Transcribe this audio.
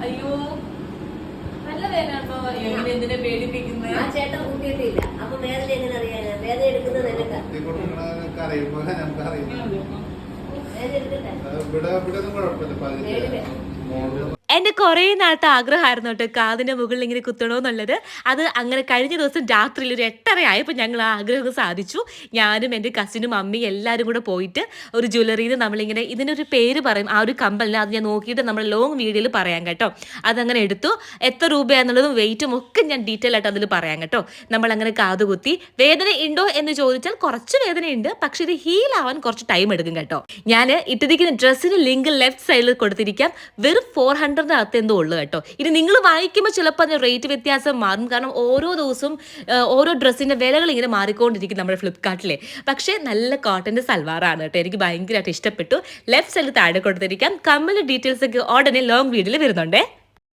അയ്യോ നല്ല വേദന ഉണ്ടോ? എങ്ങനെ എന്തിനെ പേടിപ്പിക്കുന്നത്? ആ ചേട്ടൻ കൂട്ടിയിട്ടില്ല. അപ്പൊ വേദന എങ്ങനെ അറിയാനാ? വേദന എടുക്കുന്നത് നിനക്കാ. വേദന എടുക്കട്ടെ. എന്റെ കുറേ നാളത്തെ ആഗ്രഹമായിരുന്നു കേട്ടോ കാതിന്റെ മുകളിൽ ഇങ്ങനെ കുത്തണോന്നുള്ളത്. അത് അങ്ങനെ കഴിഞ്ഞ ദിവസം രാത്രിയിൽ ഒരു 8:30 ആയപ്പോൾ ഞങ്ങൾ ആ ആഗ്രഹം സാധിച്ചു. ഞാനും എൻ്റെ കസിനും അമ്മയും എല്ലാവരും കൂടെ പോയിട്ട് ഒരു ജ്വല്ലറിയിൽ നമ്മളിങ്ങനെ ഇതിനൊരു പേര് പറയും, ആ ഒരു കമ്പലിന്. അത് ഞാൻ നോക്കിയിട്ട് നമ്മൾ ലോങ് വീഡിയോയിൽ പറയാം കേട്ടോ. അതങ്ങനെ എടുത്തു. എത്ര രൂപയാണെന്നുള്ളതും വെയിറ്റും ഒക്കെ ഞാൻ ഡീറ്റെയിൽ ആയിട്ട് അതിൽ പറയാം കേട്ടോ. നമ്മളങ്ങനെ കാത് കുത്തി. വേദന ഉണ്ടോ എന്ന് ചോദിച്ചാൽ കുറച്ച് വേദനയുണ്ട്, പക്ഷെ ഇത് ഹീൽ ആവാൻ കുറച്ച് ടൈം എടുക്കും കേട്ടോ. ഞാൻ ഇട്ടിരിക്കുന്ന ഡ്രസ്സിന് ലിങ്ക് ലെഫ്റ്റ് സൈഡിൽ കൊടുത്തിരിക്കാം. വെറും 400 അകത്ത് എന്തോ ഉള്ളു കേട്ടോ. ഇനി നിങ്ങൾ വാങ്ങിക്കുമ്പോൾ ചിലപ്പോൾ അതിന് റേറ്റ് വ്യത്യാസം മാറും, കാരണം ഓരോ ദിവസവും ഓരോ ഡ്രസ്സിന്റെ വിലകൾ ഇങ്ങനെ മാറിക്കൊണ്ടിരിക്കും നമ്മുടെ ഫ്ലിപ്കാർട്ടിലെ. പക്ഷേ നല്ല കോട്ടന്റെ സൽവാറാണ് കേട്ടോ, എനിക്ക് ഭയങ്കരമായിട്ട് ഇഷ്ടപ്പെട്ടു. ലെഫ്റ്റ് സൈഡിൽ താഴെ കൊടുത്തിരിക്കാം. കമ്മൽ ഡീറ്റെയിൽസ് ഒക്കെ ഉടനെ ലോങ് വീഡിയോയിൽ വരുന്നുണ്ടേ.